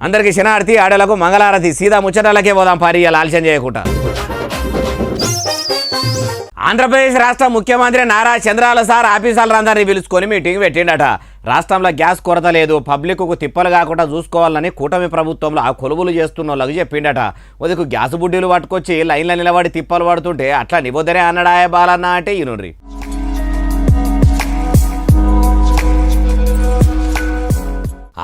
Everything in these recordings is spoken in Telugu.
అందరికీ శనార్థి ఆడలకు మంగళారతి సీదా ముచ్చటాలకే పోదాం పారి ఆలస్యం చేయకుండా. ఆంధ్రప్రదేశ్ రాష్ట్ర ముఖ్యమంత్రి నారా చంద్రబాబు సార్ ఆఫీసర్లందరినీ పిలుచుకొని మీటింగ్ పెట్టిండట. రాష్ట్రంలో గ్యాస్ కొరత లేదు, పబ్లిక్కు తిప్పలు కాకుండా చూసుకోవాలని కూటమి ప్రభుత్వంలో ఆ కొలువులు చేస్తున్న వాళ్ళకి చెప్పిండట. ఉదకు గ్యాస్ బుడ్డీలు పట్టుకొచ్చి లైన్లో నిలబడి తిప్పలు పడుతుంటే అట్లా నిబొద్దరే అన్నడాయ బాలన్న అంటే ఈనుండ్రి.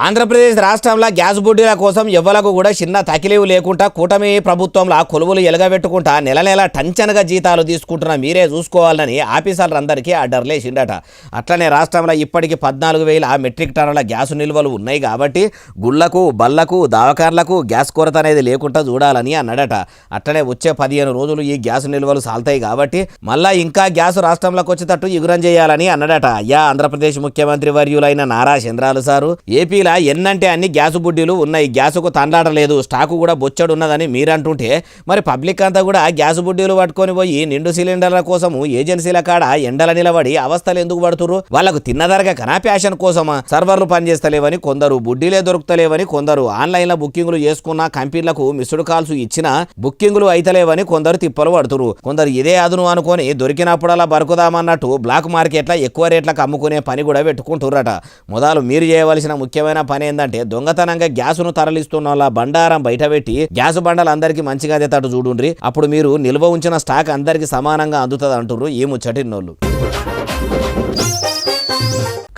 ఆంధ్రప్రదేశ్ రాష్ట్రంలో గ్యాస్ బుడ్డీల కోసం ఎవ్వలకు కూడా చిన్న తకిలీవు లేకుండా కూటమి ప్రభుత్వంలో కొలువులు ఎలగబెట్టుకుంటా నెల నెల టంచనగా జీతాలు తీసుకుంటున్న మీరే చూసుకోవాలని ఆఫీసర్లందరికీ ఆర్డర్లు వేసిండట. అట్లనే రాష్ట్రంలో ఇప్పటికీ 14,000 మెట్రిక్ టన్నుల గ్యాస్ నిల్వలు ఉన్నాయి కాబట్టి గుళ్లకు బళ్లకు దవాఖాన్లకు గ్యాస్ కొరత అనేది లేకుండా చూడాలని అన్నాడట. అట్లనే వచ్చే 15 రోజులు ఈ గ్యాస్ నిల్వలు సాల్తాయి కాబట్టి మళ్ళా ఇంకా గ్యాస్ రాష్ట్రంలోకి వచ్చేటట్టు ఎగురం చేయాలని అన్నాడట. అయ్యా ఆంధ్రప్రదేశ్ ముఖ్యమంత్రి వర్యులైన నారా చంద్రబాబు సారు ఏపీ ఎన్నంటే అన్ని గ్యాస్ బుడ్డీలు ఉన్నాయి, గ్యాసుకు తండ్లాడలేదు, స్టాకు కూడా బొచ్చడు ఉన్నదని మీరంటుంటే మరి పబ్లిక్ అంతా కూడా గ్యాస్ బుడ్డీలు పట్టుకొని పోయి నిండు సిలిండర్ల కోసము ఏజెన్సీల కాడ ఎండల నిలబడి అవస్థలు ఎందుకు పడుతురు? వాళ్ళకు తిన్నదరగా కనా ప్యాషన్ కోసమా? సర్వర్లు పనిచేస్తలేవని కొందరు, బుడ్డీలే దొరుకుతలేవని కొందరు, ఆన్లైన్లో బుకింగ్లు చేసుకున్న కంపెనీలకు మిస్డ్ కాల్స్ ఇచ్చినా బుకింగ్లు అయితలేవని కొందరు తిప్పలు పడుతురు. కొందరు ఇదే అదును అనుకొని దొరికినప్పుడల్లా బరుకుదామన్నట్టు బ్లాక్ మార్కెట్ల ఎక్కువ రేట్లకు అమ్ముకునే పని కూడా పెట్టుకుంటుర్రట. మొదలు మీరు చేయవలసిన ముఖ్యమైన పని ఏంటంటే దొంగతనంగా గ్యాసును తరలిస్తున్న వాళ్ళ బండారం బయటపెట్టి గ్యాస్ బండలు అందరికీ మంచిగా అదేటట్టు చూడుండ్రి. అప్పుడు మీరు నిల్వ ఉంచిన స్టాక్ అందరికీ సమానంగా అందుతుంది అంటుర్రు ఈ ముచ్చటిన్నోళ్ళు.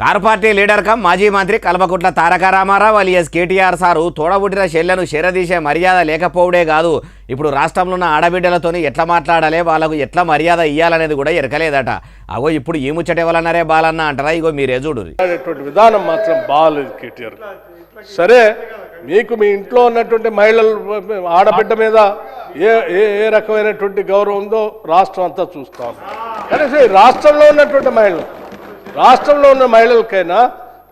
కారు పార్టీ లీడర్ కమ్ మాజీ మంత్రి కల్వకుంట్ల తారక రామారావు అలియాస్ కేటీఆర్ సారు తోడబుట్టిన చెల్లెను చేరదీసే మర్యాద లేకపోవడే కాదు, ఇప్పుడు రాష్ట్రంలో ఉన్న ఆడబిడ్డలతో ఎట్లా మాట్లాడాలి, వాళ్ళకు ఎట్లా మర్యాద ఇవ్వాలనేది కూడా ఎరకలేదట. అగో ఇప్పుడు ఈ ముచ్చట ఎవరన్నారే బాలన్న అంటారా? ఇగో మీరే చూడు. విధానం మాత్రం బాగాలేదు కేటీఆర్. సరే, మీకు మీ ఇంట్లో ఉన్నటువంటి మహిళలు ఆడబిడ్డ మీద ఏ ఏ రకమైనటువంటి గౌరవం ఉందో రాష్ట్రం అంతా చూస్తాం. కానీ రాష్ట్రంలో ఉన్నటువంటి రాష్ట్రంలో ఉన్న మహిళలకైనా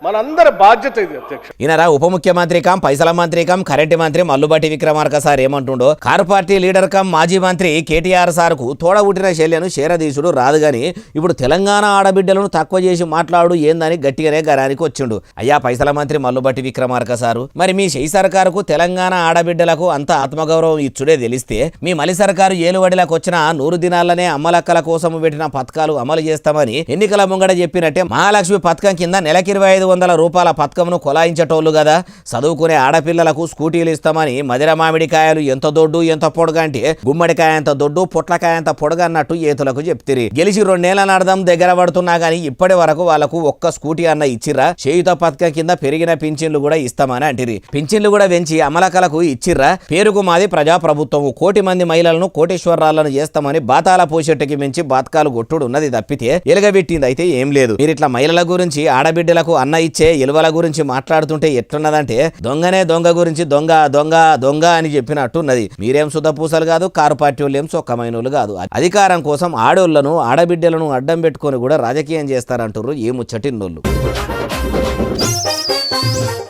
మనందరి బాధ్యత ఇది. అధ్యక్ష ఈయనరా ఉప ముఖ్యమంత్రి కమ్ పైసల మంత్రి కమ్ కరెంట్ మంత్రి మల్లుబట్టి విక్రమార్క సార్ ఏమంటుండో, కారు పార్టీ లీడర్ కమ్ మాజీ మంత్రి కేటీఆర్ సార్కు తోడబుట్టిన శల్యను చేరదీసుడు రాదు గాని ఇప్పుడు తెలంగాణ ఆడబిడ్డలను తక్కువ చేసి మాట్లాడు ఏందని గట్టిగానే గరానికి వచ్చిండు. అయ్యా పైసల మంత్రి మల్లుబట్టి విక్రమార్క సారు, మరి మీ షెయి సర్కారుకు తెలంగాణ ఆడబిడ్డలకు అంత ఆత్మగౌరవం ఇచ్చుడే తెలిస్తే మీ మలి సర్కారు ఏలువడిలకు వచ్చిన 100 దినాలనే అమ్మలక్కల కోసం పెట్టిన పథకాలు అమలు చేస్తామని ఎన్నికల ముంగడ చెప్పినట్టే మహాలక్ష్మి పథకం కింద నెలకి 2,500 రూపాయల పథకంను కొలాయించేటోళ్ళు కదా. చదువుకునే ఆడపిల్లలకు స్కూటీలు ఇస్తామని మదిర మామిడికాయలు ఎంత దొడ్డు ఎంత పొడగా అంటే గుమ్మడికాయ ఎంత దొడ్డు పొట్లకాయ ఎంత పొడగా అన్నట్టు ఏతులకు చెప్తిరి. గెలిచి 2 నెలల నడదం దగ్గర పడుతున్నా గానీ ఇప్పటి వరకు వాళ్ళకు ఒక్క స్కూటీ అన్న ఇచ్చిర్రా? చేయుత పథకం కింద పెరిగిన పింఛన్లు కూడా ఇస్తామని అంటిరి. పింఛన్లు కూడా పెంచి అమలకలకు ఇచ్చిర్రా? పేరుకు మాది ప్రజాప్రభుత్వం, 1 కోటి మంది మహిళలను కోటేశ్వరాలను చేస్తామని బాతాల పోషెట్టుకి మించి బాతకాలు గొట్టుడు ఉన్నది తప్పితే ఎలుగబెట్టింది అయితే ఏం లేదు. మీరు ఇట్లా మహిళల గురించి ఆడబిడ్డలకు అన్న ఇచ్చే ఎలువల గురించి మాట్లాడుతుంటే ఎట్లున్నదంటే దొంగనే దొంగ గురించి దొంగ దొంగ దొంగ అని చెప్పినట్టున్నది. మీరేం సుధపూసలు కాదు, కారు పార్టీ వాళ్ళు ఏం సొక్కమైనోళ్ళు కాదు. అధికారం కోసం ఆడోళ్లను ఆడబిడ్డలను అడ్డం పెట్టుకొని కూడా రాజకీయం చేస్తారంటారు ఈ ముచ్చటిన్నోళ్ళు.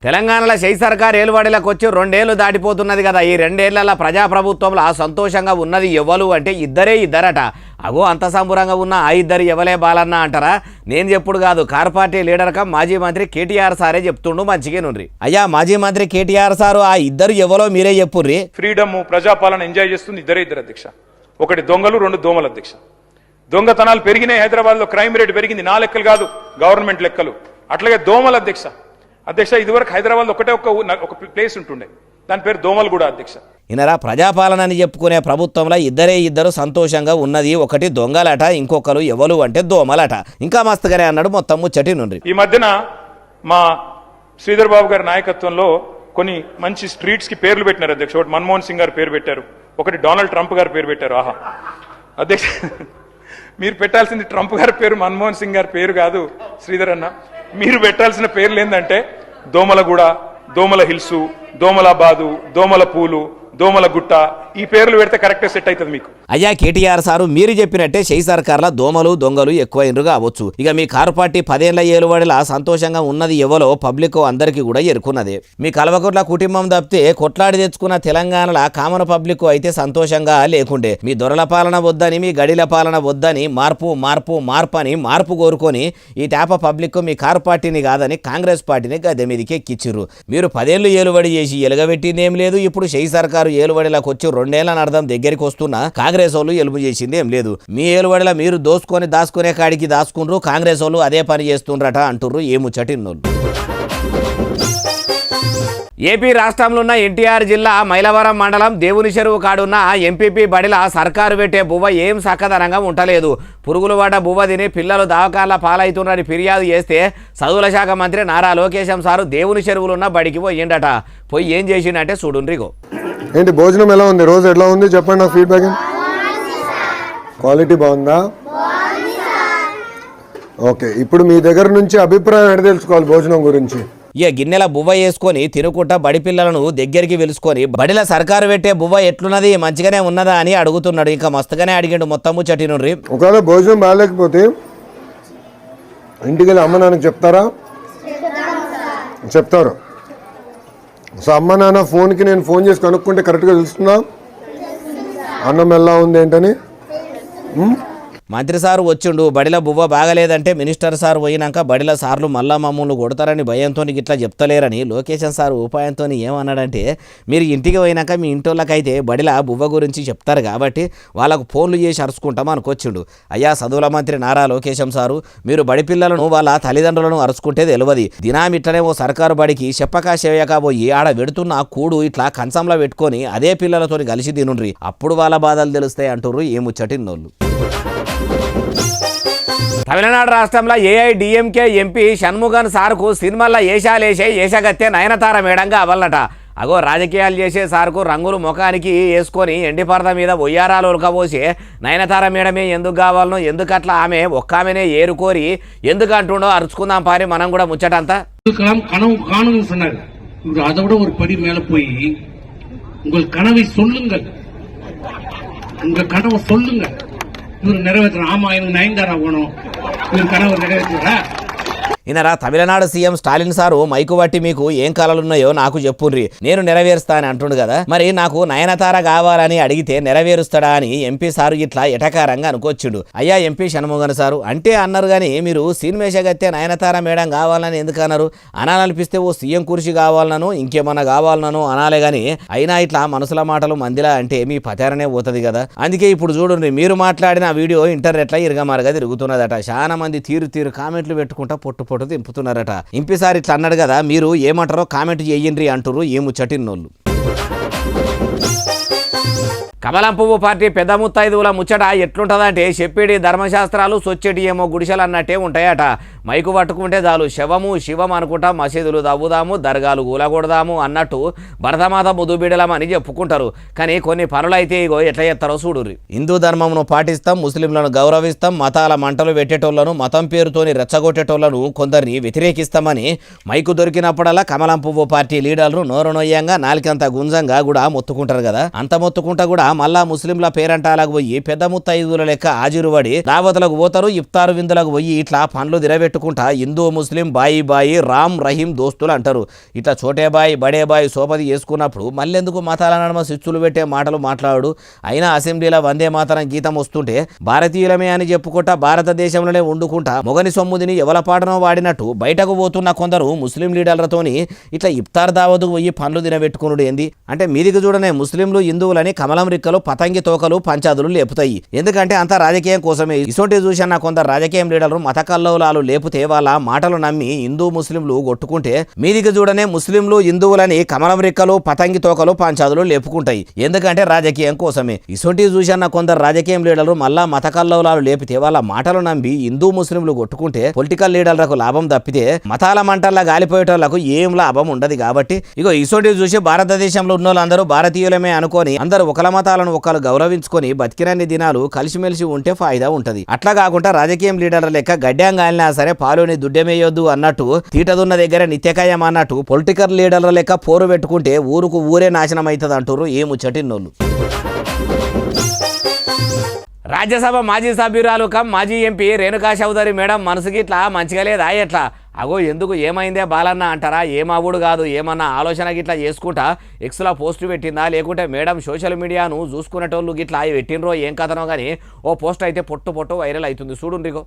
తెలంగాణలో షెయి సర్కార్ ఏలువాడిలకు వచ్చి 2 ఏళ్లు దాటిపోతున్నది కదా. ఈ 2 ఏళ్లలో ప్రజాప్రభుత్వంలో సంతోషంగా ఉన్నది ఎవరు అంటే ఇద్దరట. అగో అంత సంబురంగా ఉన్న ఆ ఇద్దరు ఎవలే బాలన్న అంటారా? నేను చెప్పుడు కాదు, కారు పార్టీ లీడర్ కమ్ మాజీ మంత్రి కేటీఆర్ సారే చెప్తుండు. మంచిగా నుండ్రి. అయ్యా మాజీ మంత్రి కేటీఆర్ సారు ఆ ఇద్దరు ఎవరో మీరే చెప్పుర్రి. ఫ్రీడమ్ ప్రజాపాలన ఎంజాయ్ చేస్తుంది ఇద్దరు అధ్యక్ష. ఒకటి దొంగలు, 2 దోమలు అధ్యక్ష. దొంగతనాలు పెరిగినాయి హైదరాబాద్ లో, క్రైమ్ రేట్ పెరిగింది. నా లెక్కలు కాదు, గవర్నమెంట్ లెక్కలు. అట్లాగే దోమలు అధ్యక్ష. ఇదివరకు హైదరాబాద్ ఒకటే ఒక ప్లేస్ ఉంటుండే, దాని పేరు దోమలు కూడా అధ్యక్ష. ఈయనరా ప్రజాపాలన అని చెప్పుకునే ప్రభుత్వంలో ఇద్దరు సంతోషంగా ఉన్నది. ఒకటి దొంగలట, ఇంకొకరు ఎవరు అంటే దోమలట. ఇంకా మస్తుగానే అన్నాడు మొత్తం ముచ్చటి నుండి. ఈ మధ్యన మా శ్రీధర్ బాబు గారి నాయకత్వంలో కొన్ని మంచి స్ట్రీట్స్ కి పేర్లు పెట్టినారు అధ్యక్ష. ఒకటి మన్మోహన్ సింగ్ గారు పేరు పెట్టారు, ఒకటి డొనాల్డ్ ట్రంప్ గారు పేరు పెట్టారు. ఆహా అధ్యక్ష, మీరు పెట్టాల్సింది ట్రంప్ గారి పేరు, మన్మోహన్ సింగ్ గారి పేరు కాదు శ్రీధర్ అన్న. మీరు పెట్టాల్సిన పేర్లు ఏంటంటే దోమలగూడ, దోమల హిల్సు, దోమలాబాదు, దోమల పూలు, దోమల గుట్ట, ఈ పేర్లు పెడితే కరెక్ట్గా సెట్ అవుతుంది మీకు. అయ్యా కేటీఆర్ సారు మీరు చెప్పినట్టే షెయి సర్కార్ల దోమలు దొంగలు ఎక్కువైనరు కావచ్చు. ఇక మీ కారు పార్టీ 10 ఏళ్ల ఏలుబడిలా సంతోషంగా ఉన్నది ఎవరో పబ్లిక్ అందరికీ కూడా ఎరుకున్నదే. మీ కల్వకుట్ల కుటుంబం తప్పితే కొట్లాడి తెచ్చుకున్న తెలంగాణల కామన్ పబ్లిక్ అయితే సంతోషంగా లేకుండే. మీ దొరల పాలన వద్దని మీ గడిల పాలన వద్దని మార్పు మార్పు మార్పు అని మార్పు కోరుకొని ఈ తేప పబ్లిక్ మీ కారు పార్టీని కాదని కాంగ్రెస్ పార్టీని గద్దె మీదకి ఎక్కిచ్చిర్రు. మీరు 10 ఏళ్లు ఏలుబడి చేసి ఎలుగబెట్టింది ఏం లేదు. ఇప్పుడు షెయి సర్కారు ఏలుబడిలకు వచ్చి 2 ఏళ్ల అర్థం దగ్గరికి వస్తున్నా కాంగ్రెస్ వాళ్ళు ఎలుపు చేసింది ఏం లేదు. మీ ఏలుబడిలో మీరు దాచుకునే కాడికి దాచుకుండ్రు, కాంగ్రెస్ వాళ్ళు అదే పని చేస్తుండ్రట అంటుర్రు ఏ ముచ్చటిన్నోళ్ళు. ఏపీ రాష్ట్రంలో ఉన్న ఎన్టీఆర్ జిల్లా మైలవరం మండలం దేవుని చెరువు కాడున్న ఎంపీపీ బడిల సర్కారు పెట్టే బువ్వ ఏం సక్కదనంగా ఉండలేదు. పురుగులు పడ్డ బువ్వ తిని పిల్లలు దవాఖాన్ల పాలవుతున్నారని ఫిర్యాదు చేస్తే చదువుల శాఖ మంత్రి నారా లోకేశం సారు దేవుని చెరువులు ఉన్న బడికి పోయిండట. పోయి ఏం చేసిండంటే చూడుండ్రిగో. ఏంటి భోజనం ఎలా ఉంది, రోజు ఎట్లా ఉంది చెప్పండి నాకు ఫీడ్బ్యాక్. క్వాలిటీ బాగుందా? ఓకే, ఇప్పుడు మీ దగ్గర నుంచి అభిప్రాయం ఎడ తెలుసుకోవాలి భోజనం గురించి. ఇక గిన్నెల బువ్వ వేసుకొని తినుకుంటా బడి పిల్లలను దగ్గరికి పిలుచుకొని బడిల సర్కారు పెట్టే బువ్వ ఎట్లున్నది మంచిగానే ఉన్నదా అని అడుగుతున్నాడు. ఇంకా మస్తుగానే అడిగిండు మొత్తము చటినుర్రి. ఒకవేళ భోజనం బాగాలేకపోతే ఇంటికి వెళ్ళి అమ్మ నాన్నకి చెప్తారా? చెప్తారు. సో అమ్మ నాన్న ఫోన్కి నేను ఫోన్ చేసి కనుక్కుంటే కరెక్ట్గా తెలుస్తుందా అన్నం ఎలా ఉంది ఏంటని? మంత్రి సారు వచ్చిండు, బడిల బువ్వ బాగలేదంటే మినిస్టర్ సార్ పోయినాక బడిల సార్లు మళ్ళా మమ్మల్ని కొడతారని భయంతో ఇట్లా చెప్తలేరని లోకేషన్ సార్ ఉపాయంతో ఏమన్నాడంటే, మీరు ఇంటికి పోయినాక మీ ఇంటోళ్ళకైతే బడిల బువ్వ గురించి చెప్తారు కాబట్టి వాళ్ళకు ఫోన్లు చేసి అరుచుకుంటాం అనుకొచ్చిండు. అయ్యా చదువుల మంత్రి నారా లోకేశం సారు, మీరు బడి పిల్లలను వాళ్ళ తల్లిదండ్రులను అరుచుకుంటే తెలియదు. దినాం ఇట్లనే ఓ సర్కారు బడికి చెప్పక చెయ్యక పోయి ఆడ పెడుతున్న కూడు ఇట్లా కంచంలో పెట్టుకొని అదే పిల్లలతో కలిసి తినుండ్రి, అప్పుడు వాళ్ళ బాధలు తెలుస్తాయి అంటుర్రు ఏ ముచ్చటిన్నోళ్ళు. తమిళనాడు రాష్ట్రంలో ఏఐడిఎంకే ఎంపీ షణ్ముగన్ సార్కు సినిమాల్లో ఏషాలేసే ఏషగత్తే నయనతార మేడంగా అవలనట. అగో రాజకీయాలు చేసే సార్కు రంగులు ముఖానికి వేసుకొని ఎండిపరద మీద ఒయ్యారాలు ఉలకబోసే నయనతార మేడమే ఎందుకు కావాలనో, ఎందుకట్లా ఆమె ఒక్కామెనే ఏరుకోరి ఎందుకు అంటుండో అరుచుకుందాం పారి మనం కూడా ముచ్చటంతా. கனவு காணுங்க சொன்னாரு. இவர் அதை விட ஒரு படி மேல போய் உங்கள் கனவை சொல்லுங்கள், உங்க கனவை சொல்லுங்க, இவர் நிறைவேற்றணும். ஆமா எனக்கு நயன்தாரா போகணும், இவர் கனவு நிறைவேற்றுறா. ఈయనరా Tamil Nadu CM Stalin sir mike బట్టి మీకు ఏం కళలున్నాయో నాకు చెప్పుర్రి, నేను నెరవేరుస్తా అని అంటుండు కదా. మరి నాకు నయనతార కావాలని అడిగితే నెరవేరుస్తాడా అని ఎంపీ సారు ఇట్లా ఎటకారంగా అనుకొచ్చిండు. అయ్యా ఎంపీ షణ్ముగన్ సారు అంటే అన్నారు కానీ మీరు సీన్మేషగత్తే నయనతార మేడం కావాలని ఎందుకు అన్నారు? అనాలనిపిస్తే ఓ సీఎం కుర్చీ కావాలనో ఇంకేమన్నా కావాలనో అనాలే గాని అయినా ఇట్లా మనసుల మాటలు మందిలా అంటే మీ పతారనే పోతుంది కదా. అందుకే ఇప్పుడు చూడండి, మీరు మాట్లాడిన వీడియో ఇంటర్నెట్లో ఇరగమారుగా తిరుగుతున్నదట. చాలా మంది తీరు కామెంట్లు పెట్టుకుంటా పొట్టు దింపుతున్నారట. ఎంపీ సార్ ఇట్లా అన్నాడు కదా, మీరు ఏమంటారో కామెంట్ చేయండి అంటారు ఏ ముచ్చటిన్నోళ్ళు. కమలం పువ్వు పార్టీ పెద్ద ముత్తైదువుల ముచ్చట ఎట్లుంటుందంటే చెప్పేటి ధర్మశాస్త్రాలు సొచ్చేటి ఏమో గుడిసెలు అన్నట్టే ఉంటాయట. మైకు పట్టుకుంటే చాలు శవము శివం అనుకుంటా మసీదులు దవ్వుదాము, దర్గాలు కూలగొడదాము అన్నట్టు భరతమాత ముదుబిడలం అని చెప్పుకుంటారు. కానీ కొన్ని పనులైతే ఇగో ఎట్లా చేస్తారో చూడుర్రి. హిందూ ధర్మంను పాటిస్తాం, ముస్లింలను గౌరవిస్తాం, మతాల మంటలు పెట్టేటోళ్లను మతం పేరుతోని రెచ్చగొట్టేటోళ్లను కొందరిని వ్యతిరేకిస్తామని మైకు దొరికినప్పుడల్లా కమలం పువ్వు పార్టీ లీడర్లు నోరు నొయ్యంగా నాలుకంత గుంజంగా కూడా మొత్తుకుంటారు కదా. అంత మొత్తుకుంటా కూడా మళ్ళా ముస్లింల పేరంటాలకు పోయి పెద్ద ముత్తైదుల లెక్క హాజరుపడి దావతులకు పోతారు, ఇఫ్తారు విందులకు పోయి ఇట్లా పండ్లు దిరబెట్టుకుంటా హిందూ ముస్లిం బాయి బాయి రామ్ రహీం దోస్తులు అంటారు. ఇట్లా చోటే బాయి బడే బాయి సోపది చేసుకున్నప్పుడు మళ్ళెందుకు మతాల నడుమ శిచ్చులు పెట్టే మాటలు మాట్లాడు? అయినా అసెంబ్లీలో వందే మాతరం గీతం వస్తుంటే భారతీయులమే అని చెప్పుకుంటా భారతదేశంలోనే వండుకుంటా మొగని సొమ్ముదిని ఎవల పాటనో వాడినట్టు బయటకు పోతున్న కొందరు ముస్లిం లీడర్లతోని ఇట్లా ఇఫ్తార్ దావతుకు పోయి పండ్లు తినబెట్టుకునుడు ఏంది అంటే? మీదికి చూడనే ముస్లింలు హిందువులని కమలం రిక్కలు పతంగి తోకలు పంచాదులు లేపుతాయి. ఎందుకంటే అంతా రాజకీయం కోసమే. ఇసొంటి చూసిన కొందరు రాజకీయం లీడర్లు మత కల్లోలాలు లేపుతే వాళ్ళ మాటలు నమ్మి హిందూ ముస్లింలు కొట్టుకుంటే మీదికి చూడనే ముస్లింలు హిందువులని కమలం రిక్కలు పతంగి తోకలు పంచాదులు లేపుకుంటాయి. ఎందుకంటే రాజకీయం కోసమే. ఇసొంటి చూసిన కొందరు రాజకీయం లీడర్లు మళ్ళా మత కల్లోలాలు లేపితే వాళ్ళ మాటలు నమ్మి హిందూ ముస్లింలు కొట్టుకుంటే పొలిటికల్ లీడర్లకు లాభం తప్పితే మతాల మంటల్లా గాలిపోయేటోళ్లకు ఏం లాభం ఉండదు. కాబట్టి ఇగో ఇసొంటి చూసి భారతదేశంలో ఉన్న వాళ్ళందరూ భారతీయులమే అనుకొని అందరూ ఒకల మత మతాలను ఒకరు గౌరవించుకొని బతికినన్ని దినాలు కలిసిమెలిసి ఉంటే ఫాయిదా ఉంటది. అట్లా కాకుండా రాజకీయం లీడర్ల లెక్క గడ్డంగాలినా సరే పాలుని దుడ్డమేయొద్దు అన్నట్టు, తీటదున్న దగ్గర నిత్యకాయం అన్నట్టు పొలిటికల్ లీడర్ల లెక్క పోరు పెట్టుకుంటే ఊరుకు ఊరే నాశనం అవుతుంది అంటారు ఏ ముచ్చటిన్నోళ్ళు. రాజ్యసభ మాజీ సభ్యురాలు కమ్ మాజీ ఎంపీ రేణుకా చౌదరి మేడం మనసుకి ఇట్లా మంచిగా లేదా ఎట్లా? అగో ఎందుకు ఏమైందే బాలన్న అంటారా? ఏమావుడు కాదు, ఏమన్నా ఆలోచన గిట్లా చేసుకుంటా ఎక్స్లో పోస్టు పెట్టిందా, లేకుంటే మేడం సోషల్ మీడియాను చూసుకునేటోళ్ళు గిట్లా పెట్టినరో ఏం కథనో కానీ ఓ పోస్ట్ అయితే పొట్టు వైరల్ అవుతుంది చూడుండ్రిగో.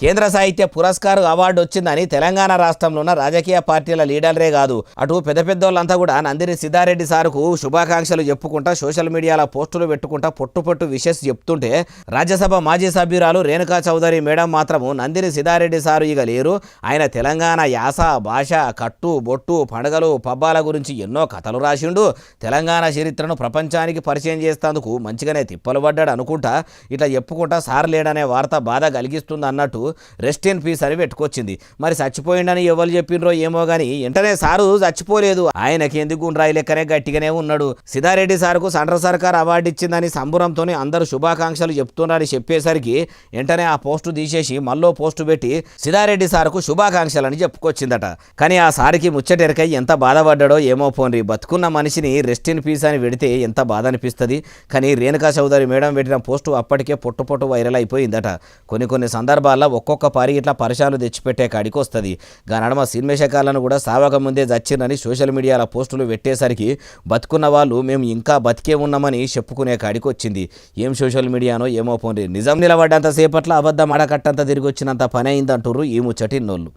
కేంద్ర సాహిత్య పురస్కార్ అవార్డు వచ్చిందని తెలంగాణ రాష్ట్రంలో ఉన్న రాజకీయ పార్టీల లీడర్లే కాదు, అటు పెద్ద పెద్దోళ్ళంతా కూడా నందిని సిద్ధారెడ్డి సార్కు శుభాకాంక్షలు చెప్పుకుంటా సోషల్ మీడియాలో పోస్టులు పెట్టుకుంటా పొట్టు విషెస్ చెప్తుంటే, రాజ్యసభ మాజీ సభ్యురాలు రేణుకా చౌదరి మేడం మాత్రము నందిని సిద్ధారెడ్డి సారు ఇక లేరు, ఆయన తెలంగాణ యాస భాష కట్టు బొట్టు పండుగలు పబ్బాల గురించి ఎన్నో కథలు రాసిండు, తెలంగాణ చరిత్రను ప్రపంచానికి పరిచయం చేసేందుకు మంచిగానే తిప్పలు పడ్డాడు అనుకుంటా ఇట్లా చెప్పుకుంటా సార్ లేడనే వార్త బాధ కలిగిస్తుంది అన్నట్టు రెస్ట్ ఇన్ పీస్ అని పెట్టుకొచ్చింది. మరి చచ్చిపోయిండని ఎవరు చెప్పినరో ఏమో గానీ వెంటనే సారు చచ్చిపోలేదు, ఆయనకి ఎందుకు గుండ్రాయి లెక్కనే గట్టిగానే ఉన్నాడు. సిద్ధారెడ్డి సార్కు సెంట్రల్ సర్కార్ అవార్డు ఇచ్చిందని సంబురంతో అందరూ శుభాకాంక్షలు చెప్తున్నారని చెప్పేసరికి వెంటనే ఆ పోస్టు తీసేసి మళ్ళీ పోస్టు పెట్టి సిద్ధారెడ్డి సార్కు శుభాకాంక్షలని చెప్పుకొచ్చిందట. కానీ ఆ సారికి ముచ్చటెరకై ఎంత బాధపడ్డాడో ఏమో పోన్రి, బతుకున్న మనిషిని రెస్ట్ ఇన్ పీస్ అని పెడితే ఎంత బాధ అనిపిస్తుంది. కానీ రేణుకా చౌదరి మేడం పెట్టిన పోస్టు అప్పటికే పొట్టు వైరల్ అయిపోయిందట. కొన్ని సందర్భాల్లో ఒక్కొక్క పారి ఇట్లా పరిశాలు తెచ్చిపెట్టే కాడికి వస్తుంది. నడమ సినిమేషకాలను కూడా సావక ముందే చచ్చిందని సోషల్ మీడియాలో పోస్టులు పెట్టేసరికి బతుకున్న వాళ్ళు మేము ఇంకా బతికే ఉన్నామని చెప్పుకునే కాడికి వచ్చింది. ఏం సోషల్ మీడియానో ఏమో పోండి, నిజం నిలబడ్డంత సేపట్లో అబద్ధం అడకట్టంత తిరిగి వచ్చినంత పని అయిందంటారు ఈ ముచ్చటిన్నోళ్ళు.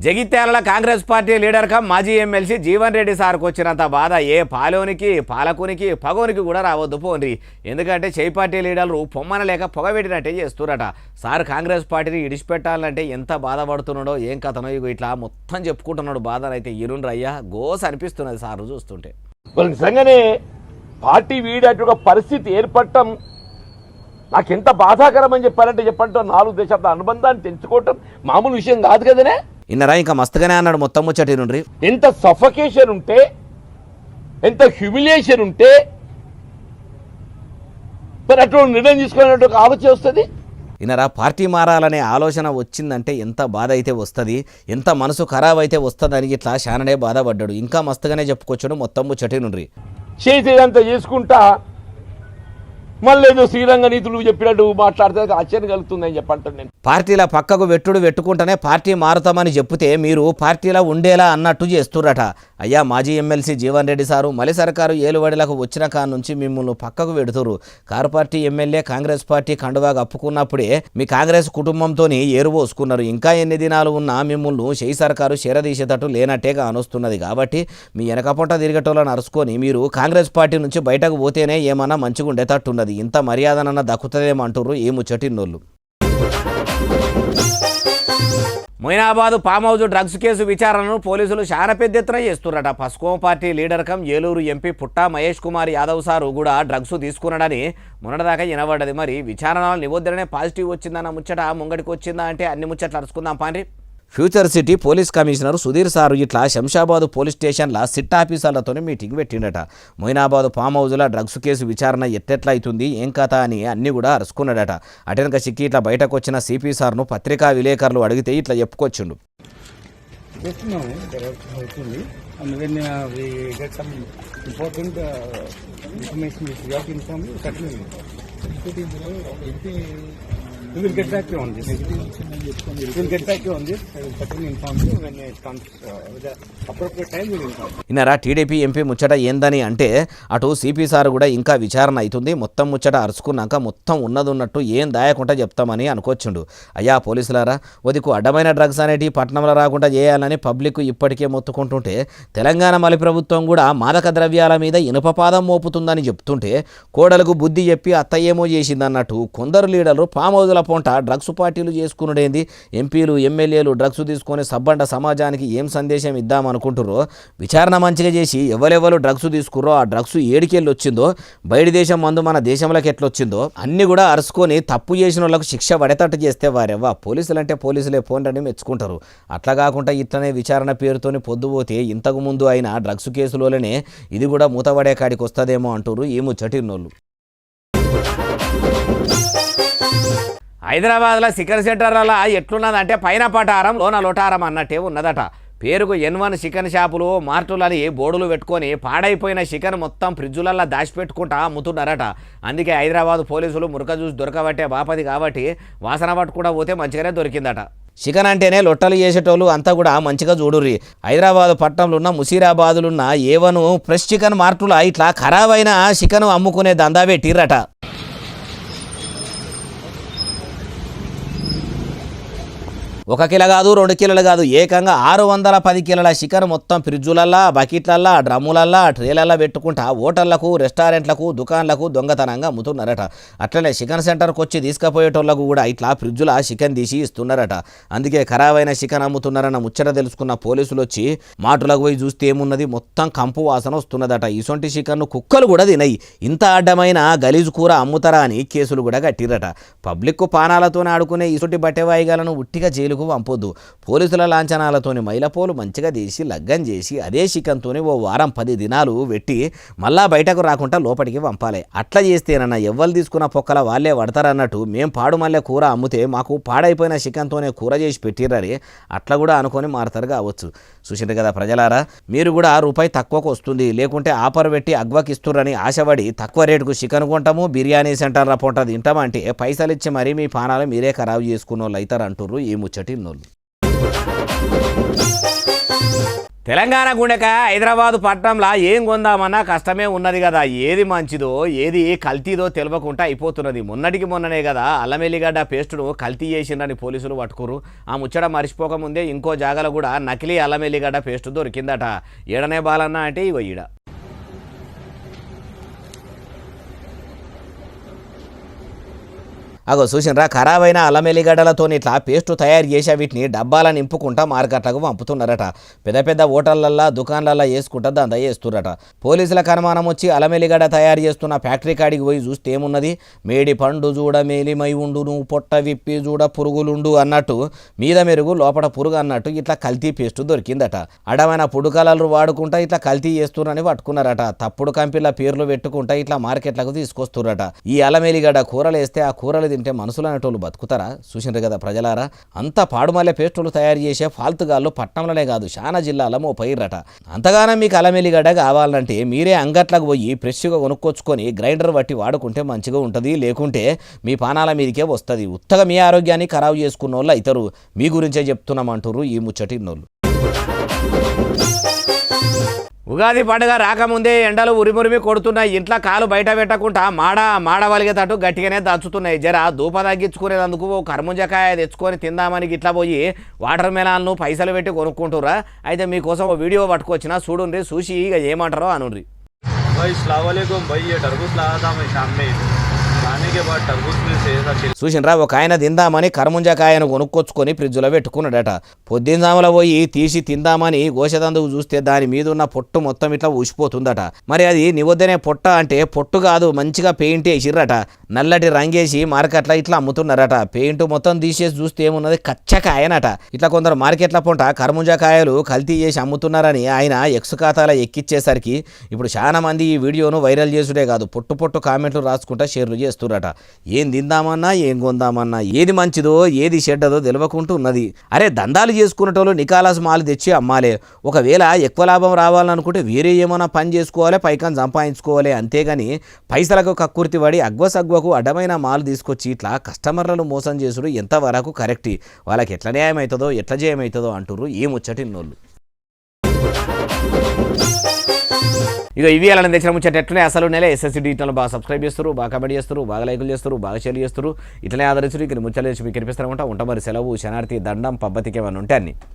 Jagtial Congress party leader cum మాజీ ఎమ్మెల్సీ జీవన్ రెడ్డి సార్కు వచ్చినంత బాధ ఏ పాలోనికి పాలకునికి పగోనికి కూడా రావద్దు పోండి. ఎందుకంటే చేయి పార్టీ లీడర్లు పొమ్మన లేక పొగబెట్టినట్టే చేస్తురట. సార్ కాంగ్రెస్ పార్టీని ఇడిచిపెట్టాలంటే ఎంత బాధపడుతున్నాడో ఏం కథనో ఇట్లా మొత్తం చెప్పుకుంటున్నాడు బాధనైతే ఇరుండ్రయ్యా గోస్ అనిపిస్తున్నది సార్ చూస్తుంటే. నిజంగానే పార్టీ వీడేట పరిస్థితి ఏర్పడటం నాకెంత బాధాకరం అని చెప్పంటే 4 దశాబ్దాల అనుబంధాన్ని తెంచుకోవటం మామూలు విషయం కాదు కదనే. ఇన్నరా ఇంకా మస్తుగానే అన్నాడు మొత్తం ముచ్చటి నుండి. ఎంత సఫకేషన్ ఉంటే, ఎంత హ్యూమిలియేషన్ ఉంటే మరి అటువంటి నిర్ణయం తీసుకునేటువంటి ఒక ఆలోచన వస్తుంది. ఇన్నరా పార్టీ మారాలనే ఆలోచన వచ్చిందంటే ఎంత బాధ అయితే వస్తుంది, ఎంత మనసు ఖరాబ్ అయితే వస్తుందని ఇట్లా శాననే బాధపడ్డాడు. ఇంకా మస్తుగానే చెప్పుకొచ్చాడు మొత్తం ముచ్చటి నుండి. చేసేదంతా చేసుకుంటా మళ్ళీ ఏదో శ్రీరంగ నీతులు చెప్పినట్టు మాట్లాడితే ఆశ్చర్యం కలుగుతుందని చెప్పంటాను నేను. పార్టీల పక్కకు పెట్టుకుంటేనే పార్టీ మారుతామని చెప్తే మీరు పార్టీలో ఉండేలా అన్నట్టు చేస్తురట. అయ్యా మాజీ ఎమ్మెల్సీ జీవన్ రెడ్డి సారు మలి సర్కారు ఏలుబడిలకు వచ్చిన కాడ నుంచి మిమ్మల్ని పక్కకు పెడుతురు. Car party MLA Congress party కండువాగా అప్పుకున్నప్పుడే మీ కాంగ్రెస్ కుటుంబంతో ఏరుపోసుకున్నారు. ఇంకా ఎన్ని దినాలు ఉన్నా మిమ్మల్ని చేయి సర్కారు చేరదీసేటట్టు లేనట్టేగా అనొస్తున్నది. కాబట్టి మీ వెనకపొంట తిరిగేటోళ్ళని అరుచుకొని మీరు కాంగ్రెస్ పార్టీ నుంచి బయటకు పోతేనే ఏమన్నా మంచిగా ఉండేటట్టున్నది. ఇంత మర్యాదనన్నా దక్కుతుందేమంటారు ఈ ముచ్చటిన్నోళ్ళు. Moinabad farm house drugs case విచారణను పోలీసులు చాలా పెద్ద ఎత్తున చేస్తున్నారట. పస్కోమ party leader cum Eluru MP Putta Mahesh Kumar Yadav sir కూడా డ్రగ్స్ తీసుకున్నాడని మొన్నటిదాకా వినబడ్డది. మరి విచారణలో నిబోధననే పాజిటివ్ వచ్చిందన్న ముచ్చట ముంగడికి వచ్చిందా అంటే అన్ని ముచ్చట్లు అరుచుకుందాం పాండ్రి. Future city police commissioner Sudheer sir ఇట్లా శంషాబాద్ పోలీస్ స్టేషన్లో సిట్ ఆఫీసర్లతో మీటింగ్ పెట్టిండట. మొయినాబాద్ ఫామ్ హౌస్లో డ్రగ్స్ కేసు విచారణ ఎట్టెట్లా అవుతుంది ఏం కథ అని అన్నీ కూడా అరుచుకున్నాడట. అటెనక సిక్కి ఇట్లా బయటకు వచ్చిన సిపి సార్ను పత్రికా విలేకరులు అడిగితే ఇట్లా చెప్పుకొచ్చిండు. We will get back to you on this. We will get back to you on this. I will certainly inform you when it comes with the appropriate time. We will inform. ఇన్నరా టీడీపీ ఎంపీ ముచ్చట ఏందని అంటే అటు సిపి సార్ కూడా ఇంకా విచారణ అవుతుంది. మొత్తం ముచ్చట అరుచుకున్నాక మొత్తం ఉన్నట్టు ఏం దాయకుండా చెప్తామని అనుకోవచ్చుండు. అయ్యా పోలీసులారా వదికు అడ్డమైన డ్రగ్స్ అనేటివి పట్టణంలో రాకుండా చేయాలని పబ్లిక్ ఇప్పటికే మొత్తుకుంటుంటే తెలంగాణ మలి ప్రభుత్వం కూడా మాదక ద్రవ్యాల మీద ఇనుపపాదం మోపుతుందని చెప్తుంటే కోడలకు బుద్ధి చెప్పి అత్త ఏమో చేసిందన్నట్టు కొందరు లీడర్లు ఫామ్ హౌస్ల పోలీసుల పొంట డ్రగ్స్ పార్టీలు చేసుకునుడేంది, ఎంపీలు ఎమ్మెల్యేలు డ్రగ్స్ తీసుకొని సబ్బండ సమాజానికి ఏం సందేశం ఇద్దామనుకుంటుర్రో విచారణ మంచిగా చేసి ఎవరెవరు డ్రగ్స్ తీసుకుర్రో ఆ డ్రగ్స్ ఏడికెళ్ళి వచ్చిందో, బయటి దేశం మందు మన దేశంలోకి ఎట్లొచ్చిందో అన్ని కూడా అరుచుకొని తప్పు చేసిన వాళ్ళకు శిక్ష పడేటట్టు చేస్తే వారెవ్వా పోలీసులు అంటే పోలీసులే పోండని మెచ్చుకుంటారు. అట్లా కాకుండా ఇట్లనే విచారణ పేరుతోని పొద్దుపోతే ఇంతకు ముందు అయిన డ్రగ్స్ కేసులోనే ఇది కూడా మూతపడే కాడికి వస్తుందేమో అంటారు ఈ ముచ్చటిన్నోళ్ళు. హైదరాబాద్లో చికెన్ సెంటర్ల ఎట్లున్నదంటే పైన పటారం లోన లొటారం అన్నట్టే ఉన్నదట. పేరుకు N1 చికెన్ షాపులు మార్టులని బోర్డులు పెట్టుకొని పాడైపోయిన చికెన్ మొత్తం ఫ్రిడ్జులల్లో దాచిపెట్టుకుంటా అమ్ముతున్నారట. అందుకే హైదరాబాద్ పోలీసులు మురక చూసి దొరకబట్టే బాపది కాబట్టి వాసన పట్టుకుండా పోతే మంచిగానే దొరికిందట. చికెన్ అంటేనే లొట్టలు చేసేటోళ్ళు అంతా కూడా మంచిగా చూడుర్రి. హైదరాబాద్ పట్టణంలో ఉన్న ముసీరాబాదులున్న A1 ఫ్రెష్ చికెన్ మార్టుల ఇట్లా ఖరాబ్ అయిన చికెన్ అమ్ముకునే దందా పెట్టిర్రట. 1 కిలో కాదు 2 కిలోలు కాదు ఏకంగా 610 కిలోల చికెన్ మొత్తం ఫ్రిడ్జులల్లా బకెట్లల్లా డ్రమ్ములల్లా ట్రేలల్లా పెట్టుకుంటా హోటళ్లకు రెస్టారెంట్లకు దుకాణాలకు దొంగతనంగా అమ్ముతున్నారట. అట్లనే చికెన్ సెంటర్కి వచ్చి తీసుకుపోయేటోళ్లకు కూడా ఇట్లా ఫ్రిడ్జుల చికెన్ తీసి ఇస్తున్నారట. అందుకే ఖరాబైన చికెన్ అమ్ముతున్నారన్న ముచ్చట తెలుసుకున్న పోలీసులు వచ్చి మాటులకు పోయి చూస్తే ఏమున్నది మొత్తం కంపు వాసన వస్తున్నదట. ఇసొంటి చికెన్ను కుక్కలు కూడా తినయి. ఇంత అడ్డమైన గలీజు కూర అమ్ముతారా అని కేసులు కూడా కట్టిరట. పబ్లిక్ పానాలతో ఆడుకునే ఇసొంటి బట్టెవాయిగాలను ఉట్టిగా జైలు పంపొద్దు. పోలీసుల లాంఛనాలతోని మైలపోలు మంచిగా తీసి లగ్గం చేసి అదే చికెన్తోని ఓ వారం 10 దినాలు పెట్టి మళ్ళా బయటకు రాకుండా లోపలికి పంపాలి. అట్లా చేస్తేనన్నా ఎవ్వరు తీసుకున్న పొక్కల వాళ్ళే పడతారన్నట్టు మేం పాడు మల్లె కూర అమ్మితే మాకు పాడైపోయిన చికెన్తోనే కూర చేసి పెట్టిర్రని అట్లా కూడా అనుకొని మారుతారు కావచ్చు. చూసిండ్రు కదా ప్రజలారా, మీరు కూడా రూపాయి తక్కువకు వస్తుంది లేకుంటే ఆఫర్ పెట్టి అగ్వకి ఇస్తుర్రని ఆశపడి తక్కువ రేటుకు చికెన్ కొంటాము బిర్యానీ సెంటర్ల పొంట తింటామంటే పైసలు ఇచ్చి మరీ మీ పానాలు మీరే ఖరాబు చేసుకున్న వాళ్ళు అవుతారు అంటుర్రు ఈ ముచ్చటి. తెలంగాణ గుండెక హైదరాబాద్ పట్టణంలో ఏం కొందామన్నా కష్టమే ఉన్నది కదా. ఏది మంచిదో ఏది కల్తీదో తెలియకుండా అయిపోతున్నది. మొన్నటికి మొన్ననే కదా అల్లమెల్లిగడ్డ పేస్టును కల్తీ చేసిందని పోలీసులు పట్టుకురు. ఆ ముచ్చట మర్చిపోకముందే ఇంకో జాగలో కూడా నకిలీ అల్లమెల్లిగడ్డ పేస్టు దొరికిందట. ఏడనే బాలన్నా అంటే ఇగో ఈడ అగో చూసినరా ఖరాబైన అల్లమెల్లిగడ్డలతో ఇట్లా పేస్టు తయారు చేసి వీటిని డబ్బాలను నింపుకుంటా మార్కెట్లకు పంపుతున్నారట. పెద్ద పెద్ద హోటళ్లల్లో దుకాణాలల్లో వేసుకుంటా దందా చేస్తురట. పోలీసులకు అనుమానం వచ్చి అల్లమెల్లిగడ్డ తయారు చేస్తున్న ఫ్యాక్టరీ కాడికి పోయి చూస్తే ఏమున్నది, మేడి పండు చూడ మేలిమై ఉండు నువ్వు పొట్ట విప్పి చూడ పురుగులుండు అన్నట్టు మీద మెరుగు లోపల పురుగు అన్నట్టు ఇట్లా కల్తీ పేస్టు దొరికిందట. అడమైన పుడుకలలు వాడుకుంటా ఇట్లా కల్తీ చేస్తున్నారని పట్టుకున్నారట. తప్పుడు కంపెనీల పేర్లు పెట్టుకుంటా ఇట్లా మార్కెట్లకు తీసుకొస్తురట. ఈ అల్లమెల్లిగడ్డ కూరలు వేస్తే ఆ కూరలు తింటే మనుషులు అనేటోళ్ళు బతుకుతారా? చూసిండ్రు కదా ప్రజలారా, అంత పాడుమల్లె పేస్టులు తయారు చేసే ఫాల్తుగాళ్ళు పట్టణంలోనే కాదు చాలా జిల్లాలో మోపయిర్రట. అంతగానో మీకు అల్లమెల్లిగడ్డ కావాలంటే మీరే అంగట్లకు పోయి ఫ్రెష్గా కొనుక్కొచ్చుకొని గ్రైండర్ బట్టి వాడుకుంటే మంచిగా ఉంటుంది. లేకుంటే మీ పానాల మీదకే వస్తుంది. ఉత్తగా మీ ఆరోగ్యాన్ని ఖరాబు చేసుకున్న వాళ్ళు అవుతారు. మీ గురించే చెప్తున్నామంటారు ఈ ముచ్చటిన్నోళ్ళు. ఉగాది పండుగ రాకముందే ఎండలు ఉరిమురిమి కొడుతున్నాయి. ఇంట్లో కాలు బయట పెట్టకుండా మాడవలిగేటట్టు గట్టిగానే దంచుతున్నాయి. జర దూప తగ్గించుకునేందుకు కర్ముంజకాయ తెచ్చుకొని తిందామని గిట్లా పోయి వాటర్ మెలాన్ను పైసలు పెట్టి కొనుక్కుంటురా. అయితే మీకోసం ఒక వీడియో పట్టుకొచ్చినా చూడుండ్రి, చూసి ఇక ఏమంటారో అనుండ్రి. చూసినరా ఒక ఆయన తిందామని కర్ముంజకాయను కొనుక్కొచ్చుకొని ఫ్రిడ్జ్లో పెట్టుకున్నాడట. పొద్దుందాములో పోయి తీసి తిందామని గోషదందుకు చూస్తే దాని మీద ఉన్న పొట్టు మొత్తం ఇట్లా ఊసిపోతుందట. మరి అది నివద్దనే పొట్ట అంటే పొట్టు కాదు, మంచిగా పెయింట్ వేసిర్రట. నల్లటి రంగేసి మార్కెట్లో ఇట్లా అమ్ముతున్నారట. పెయింట్ మొత్తం తీసేసి చూస్తే ఏమున్నది, కచ్చకాయనట. ఇట్లా కొందరు మార్కెట్ల పొంట కర్ముంజకాయలు కల్తీ చేసి అమ్ముతున్నారని ఆయన ఎక్స్ ఖాతాలో ఎక్కిచ్చేసరికి ఇప్పుడు చాలా మంది ఈ వీడియోను వైరల్ చేసుడే కాదు పొట్టు పొట్టు కామెంట్లు రాసుకుంటా షేర్లు చేస్తురట. ఏం తిందామన్నా ఏం కొందామన్నా ఏది మంచిదో ఏది చెడ్డదో తెలియకుండా ఉన్నది. అరే దందాలు చేసుకునేటోళ్ళు నికాలాస్ మాలు తెచ్చి అమ్మాలే. ఒకవేళ ఎక్కువ లాభం రావాలనుకుంటే వేరే ఏమైనా పని చేసుకోవాలి, పైకం సంపాదించుకోవాలి. అంతేగాని పైసలకు కక్కుర్తి పడి అగ్వసగ్వకు అడ్డమైన మాలు తీసుకొచ్చి ఇట్లా కస్టమర్లను మోసం చేసుడు ఎంతవరకు కరెక్ట్, వాళ్ళకి ఎట్లా న్యాయం అవుతుందో ఎట్లా జయమవుతుందో అంటారు ఈ ముచ్చటిన్నోళ్ళు. ఇక ఇవి అలా తెచ్చిన ముచ్చట ఎట్లనే అసలు నెల ఎస్ఎస్సీ డిజిటల్ బాగా సబ్స్క్రైబ్ చేస్తారు, బాగా కమెంట్ చేస్తారు, బాగా లైకులు చేస్తారు, బాగా షేర్ చేస్తారు. ఇట్లనే ఆదరించారు. ఇక్కడ ముచ్చలు చేసి మీకు కనిపిస్తారనమాట. ఉంటా మరి సెలవు శనార్థి దండం పబ్బతికి ఏమైనా ఉంటే అన్ని.